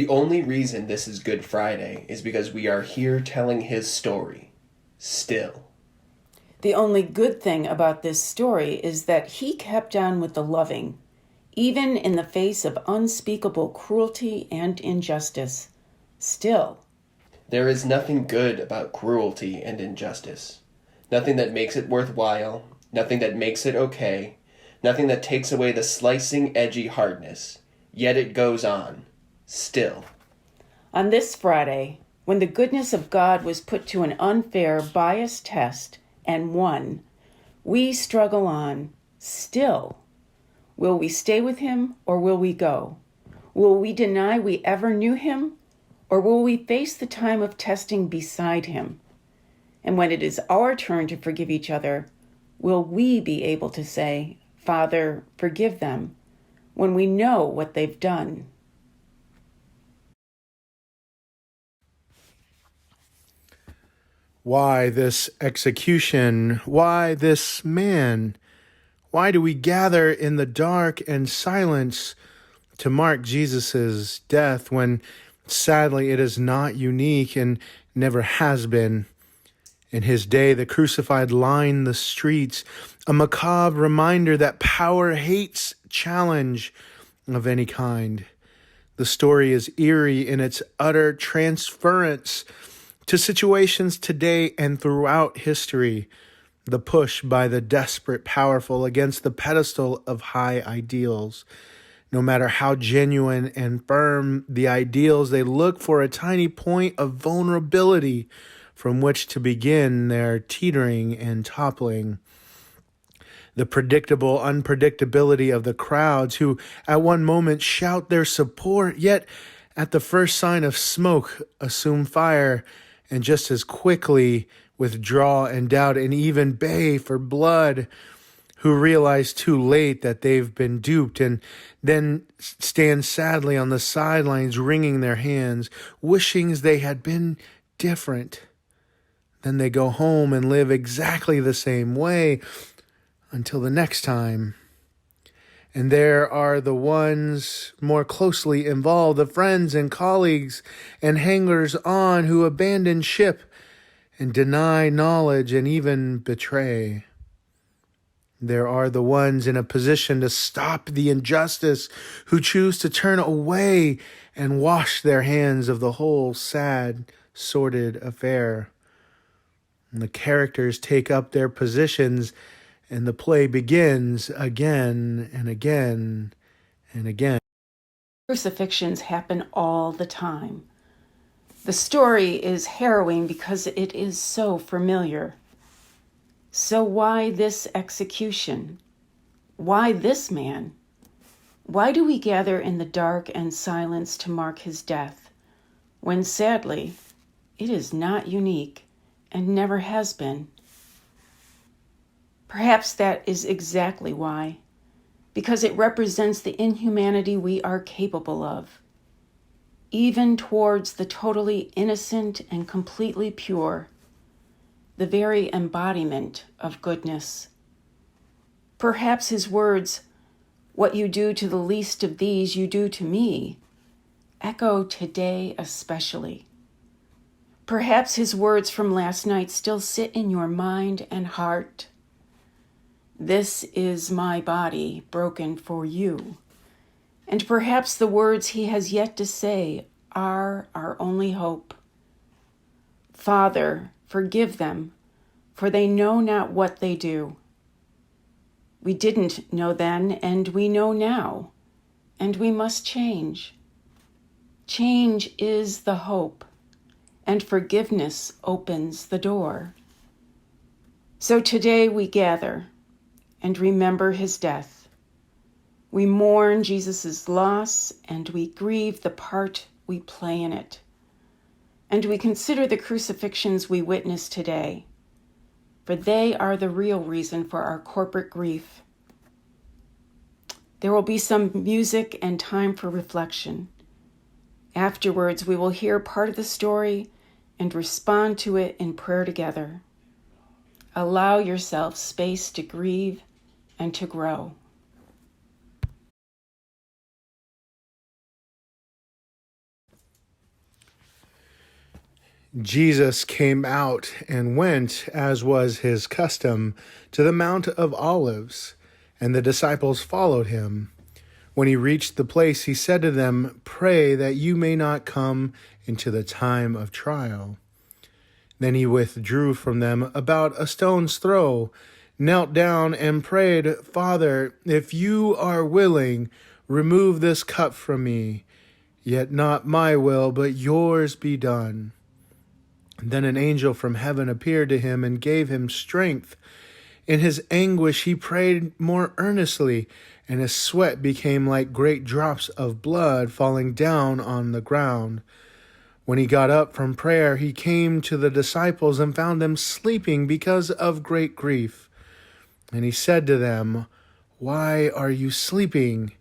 The only reason this is Good Friday is because we are here telling his story. Still. The only good thing about this story is that he kept on with the loving, even in the face of unspeakable cruelty and injustice. Still. There is nothing good about cruelty and injustice. Nothing that makes it worthwhile, nothing that makes it okay, nothing that takes away the slicing, edgy hardness. Yet it goes on. Still. On this Friday, when the goodness of God was put to an unfair, biased test and won, we struggle on. Still. Will we stay with him or will we go? Will we deny we ever knew him or will we face the time of testing beside him? And when it is our turn to forgive each other, will we be able to say, Father, forgive them, when we know what they've done? Why this execution? Why this man? Why do we gather in the dark and silence to mark Jesus's death when sadly it is not unique and never has been? In his day, the crucified lined the streets, a macabre reminder that power hates challenge of any kind. The story is eerie in its utter transference to situations today and throughout history, the push by the desperate powerful against the pedestal of high ideals. No matter how genuine and firm the ideals, they look for a tiny point of vulnerability from which to begin their teetering and toppling. The predictable unpredictability of the crowds who at one moment shout their support, yet at the first sign of smoke assume fire and just as quickly withdraw and doubt and even bay for blood, who realize too late that they've been duped and then stand sadly on the sidelines wringing their hands, wishing they had been different. Then they go home and live exactly the same way until the next time. And there are the ones more closely involved, the friends and colleagues and hangers-on who abandon ship and deny knowledge and even betray. There are the ones in a position to stop the injustice who choose to turn away and wash their hands of the whole sad, sordid affair. And the characters take up their positions and the play begins again and again and again. Crucifixions happen all the time. The story is harrowing because it is so familiar. So why this execution? Why this man? Why do we gather in the dark and silence to mark his death, when sadly, it is not unique and never has been? Perhaps that is exactly why, because it represents the inhumanity we are capable of, even towards the totally innocent and completely pure, the very embodiment of goodness. Perhaps his words, "What you do to the least of these, you do to me," echo today especially. Perhaps his words from last night still sit in your mind and heart. "This is my body broken for you." And perhaps the words he has yet to say are our only hope. "Father, forgive them, for they know not what they do." We didn't know then, and we know now, and we must change. Change is the hope, and forgiveness opens the door. So today we gather and remember his death. We mourn Jesus' loss, and we grieve the part we play in it. And we consider the crucifixions we witness today, for they are the real reason for our corporate grief. There will be some music and time for reflection. Afterwards, we will hear part of the story and respond to it in prayer together. Allow yourself space to grieve and to grow. Jesus came out and went, as was his custom, to the Mount of Olives, and the disciples followed him. When he reached the place, he said to them, "Pray that you may not come into the time of trial." Then he withdrew from them about a stone's throw, knelt down and prayed, "Father, if you are willing, remove this cup from me. Yet not my will, but yours be done." Then an angel from heaven appeared to him and gave him strength. In his anguish he prayed more earnestly, and his sweat became like great drops of blood falling down on the ground. When he got up from prayer, he came to the disciples and found them sleeping because of great grief. And he said to them, "Why are you sleeping?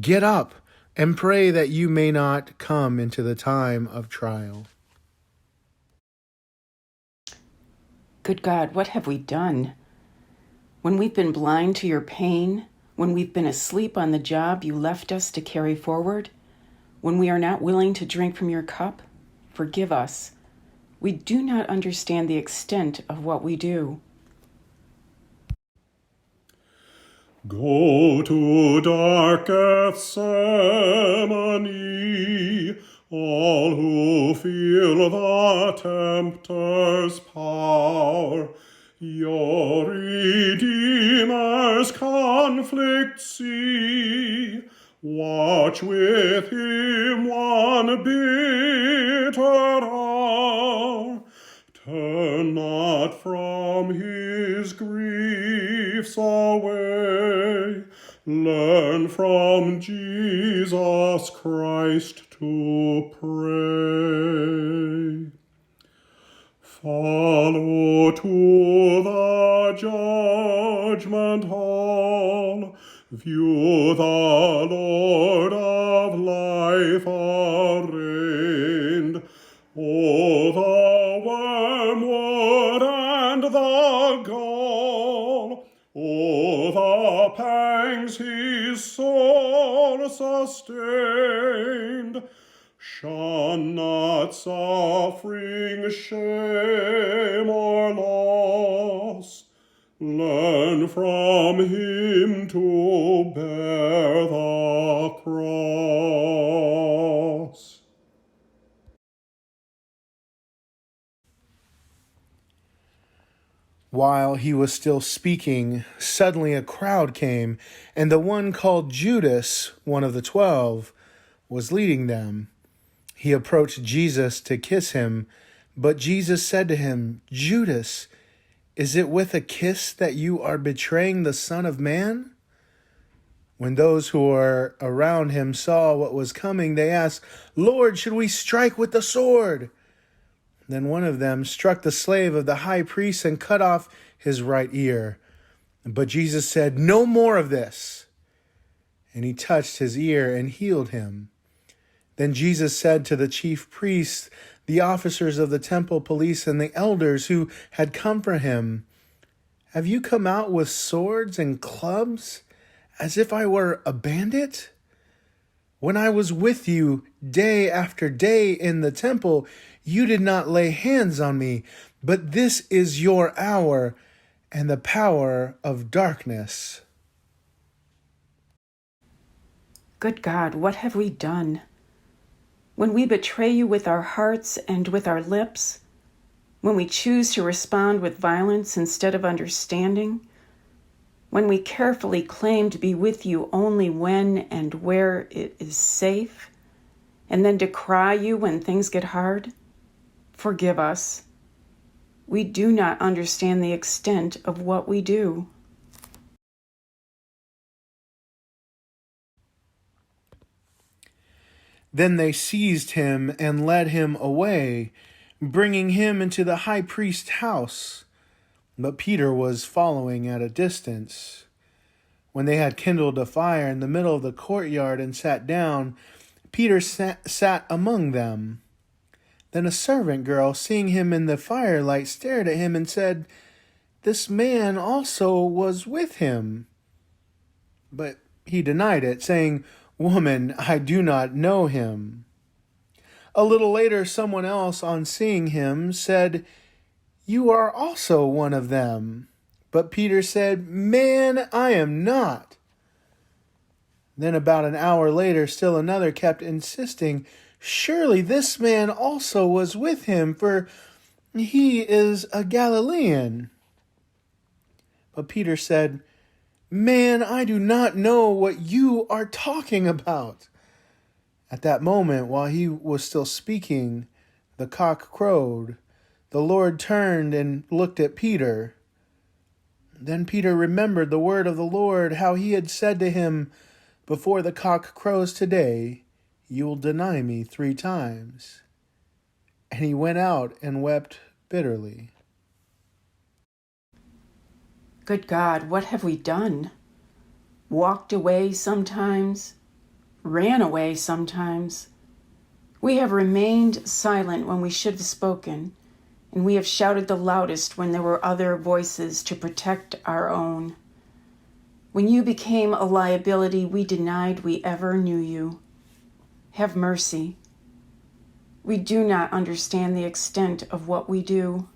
Get up and pray that you may not come into the time of trial." Good God, what have we done? When we've been blind to your pain, when we've been asleep on the job you left us to carry forward, when we are not willing to drink from your cup, forgive us. We do not understand the extent of what we do. Go to dark Gethsemane, all who feel the tempter's power. Your Redeemer's conflict see. Watch with him one bitter hour. Turn not from his griefs away. Learn from Jesus Christ to pray. Follow to the judgment hall. View the Lord of life arraigned. Oh, the wormwood and the gall. Oh, the pangs his soul sustained. Shun not suffering, shame, or loss. Learn from him to bear the cross. While he was still speaking, suddenly a crowd came, and the one called Judas, one of the 12, was leading them. He approached Jesus to kiss him, but Jesus said to him, "Judas, is it with a kiss that you are betraying the Son of Man?" When those who were around him saw what was coming, they asked, "Lord, should we strike with the sword?" Then one of them struck the slave of the high priest and cut off his right ear. But Jesus said, "No more of this." And he touched his ear and healed him. Then Jesus said to the chief priests, the officers of the temple police, and the elders who had come for him, "Have you come out with swords and clubs, as if I were a bandit? When I was with you day after day in the temple, you did not lay hands on me, but this is your hour and the power of darkness." Good God, what have we done? When we betray you with our hearts and with our lips, when we choose to respond with violence instead of understanding, when we carefully claim to be with you only when and where it is safe, and then decry you when things get hard, forgive us. We do not understand the extent of what we do. Then they seized him and led him away, bringing him into the high priest's house. But Peter was following at a distance. When they had kindled a fire in the middle of the courtyard and sat down, Peter sat among them. Then a servant girl, seeing him in the firelight, stared at him and said, "This man also was with him." But he denied it, saying, "Woman, I do not know him." A little later, someone else, on seeing him, said, "You are also one of them." But Peter said, "Man, I am not." Then about an hour later, still another kept insisting, "Surely this man also was with him, for he is a Galilean." But Peter said, "Man, I do not know what you are talking about." At that moment, while he was still speaking, the cock crowed. The Lord turned and looked at Peter. Then Peter remembered the word of the Lord, how he had said to him, "Before the cock crows today, you will deny me 3 times." And he went out and wept bitterly. Good God, what have we done? Walked away sometimes, ran away sometimes. We have remained silent when we should have spoken, and we have shouted the loudest when there were other voices to protect our own. When you became a liability, we denied we ever knew you. Have mercy. We do not understand the extent of what we do.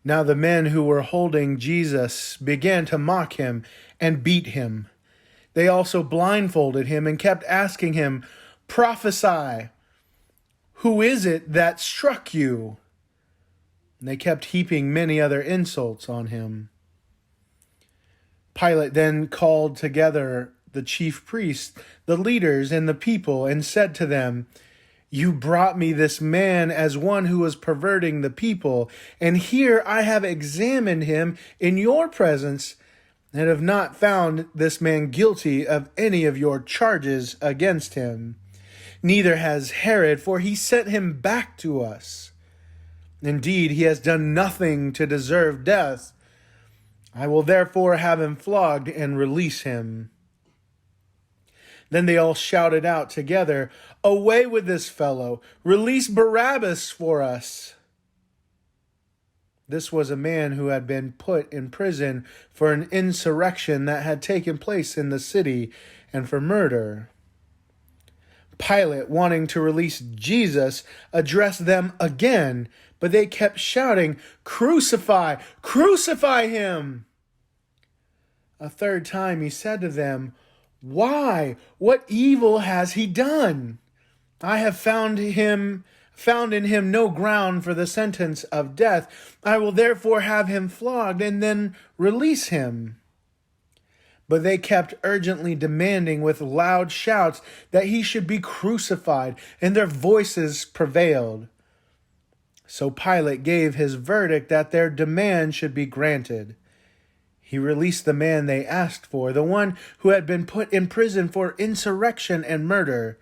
Now the men who were holding Jesus began to mock him and beat him. They also blindfolded him and kept asking him, "Prophesy, who is it that struck you?" And they kept heaping many other insults on him. Pilate then called together the chief priests, the leaders, and the people, and said to them, "You brought me this man as one who was perverting the people, and here I have examined him in your presence, and have not found this man guilty of any of your charges against him. Neither has Herod, for he sent him back to us. Indeed, he has done nothing to deserve death. I will therefore have him flogged and release him." Then they all shouted out together, "Away with this fellow! Release Barabbas for us!" This was a man who had been put in prison for an insurrection that had taken place in the city and for murder. Pilate, wanting to release Jesus, addressed them again, but they kept shouting, "Crucify! Crucify him!" A third time he said to them, "Why? What evil has he done? I have found in him no ground for the sentence of death. I will therefore have him flogged and then release him." But they kept urgently demanding with loud shouts that he should be crucified, and their voices prevailed. So Pilate gave his verdict that their demand should be granted. He released the man they asked for, the one who had been put in prison for insurrection and murder,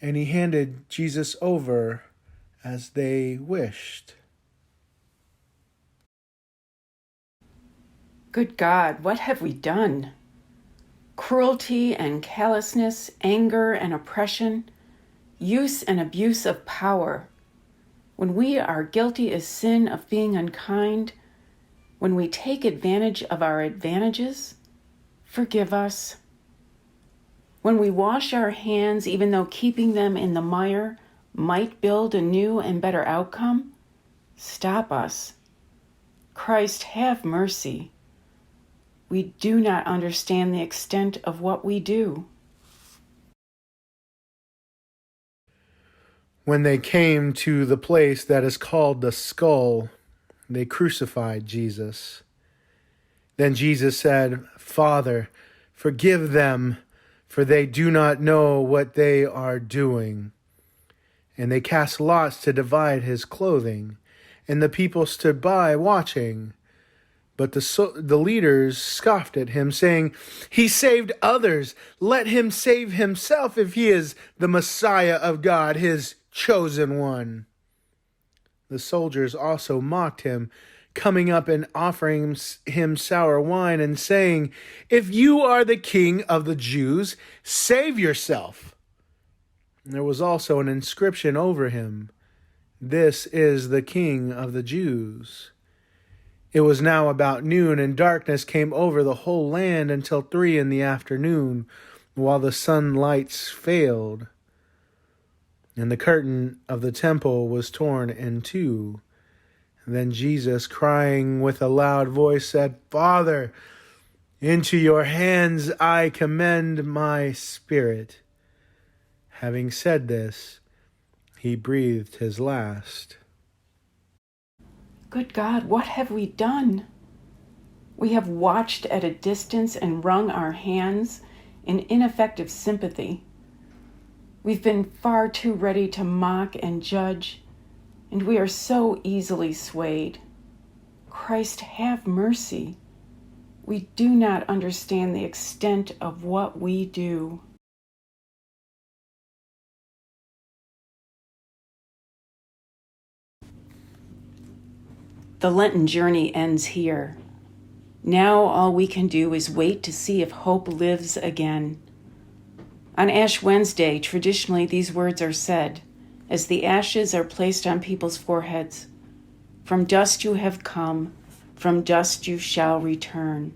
and he handed Jesus over as they wished. Good God, what have we done? Cruelty and callousness, anger and oppression, use and abuse of power. When we are guilty as sin of being unkind, when we take advantage of our advantages, forgive us. When we wash our hands, even though keeping them in the mire might build a new and better outcome, stop us. Christ, have mercy. We do not understand the extent of what we do. When they came to the place that is called the Skull, they crucified Jesus. Then Jesus said, "Father, forgive them, for they do not know what they are doing." And they cast lots to divide his clothing, and the people stood by watching. But the leaders scoffed at him, saying, "He saved others. Let him save himself if he is the Messiah of God, his chosen one." The soldiers also mocked him, coming up and offering him sour wine and saying, "If you are the king of the Jews, save yourself." And there was also an inscription over him, "This is the King of the Jews." It was now about noon, and darkness came over the whole land until 3 in the afternoon, while the sunlights failed. And the curtain of the temple was torn in two. And then Jesus, crying with a loud voice, said, "Father, into your hands I commend my spirit." Having said this, he breathed his last. Good God, what have we done? We have watched at a distance and wrung our hands in ineffective sympathy. We've been far too ready to mock and judge, and we are so easily swayed. Christ, have mercy. We do not understand the extent of what we do. The Lenten journey ends here. Now all we can do is wait to see if hope lives again. On Ash Wednesday, traditionally these words are said as the ashes are placed on people's foreheads. From dust you have come, from dust you shall return.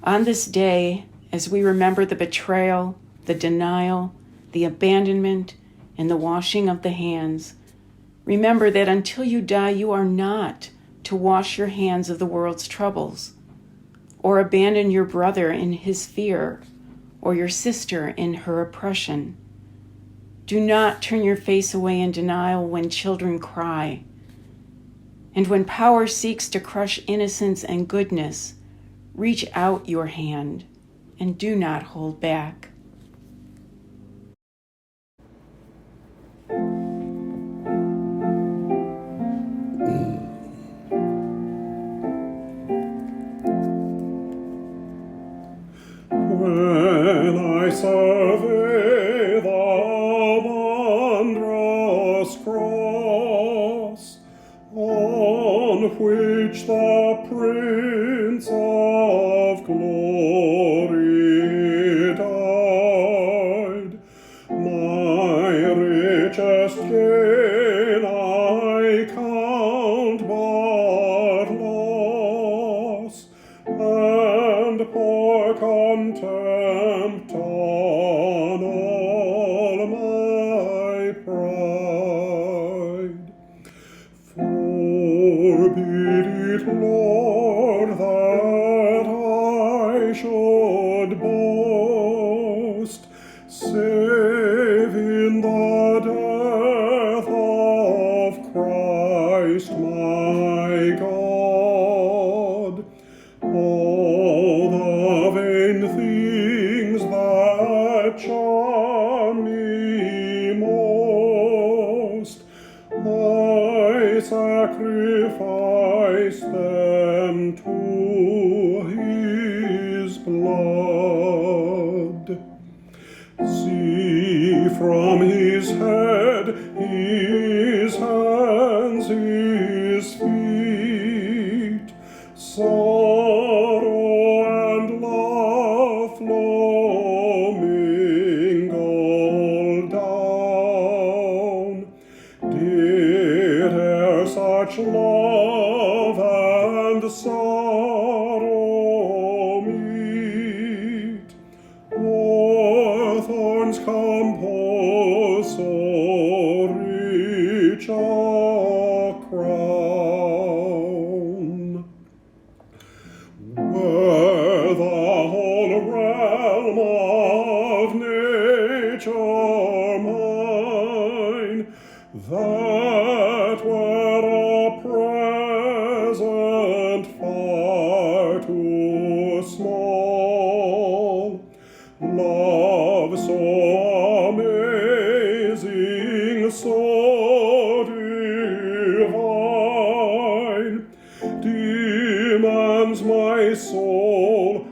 On this day, as we remember the betrayal, the denial, the abandonment, and the washing of the hands, remember that until you die, you are not to wash your hands of the world's troubles, or abandon your brother in his fear, or your sister in her oppression. Do not turn your face away in denial when children cry. And when power seeks to crush innocence and goodness, reach out your hand and do not hold back. When I survey the wondrous cross on which the Prince of Glory died, my richest gain I count but loss, and pour contempt on all my pride. Forbid it, Lord, that I should boast, save in the death of Christ my God. All the vain things that charm me most, I sacrifice them to his blood. See from his head, his hands, his feet, sorrow and love flow mingled down. Did e'er such love and sorrow meet, or thorns compose so rich a crown? Were the whole realm of nature mine, that were a present far too small. Love so amazing, so divine, demands my soul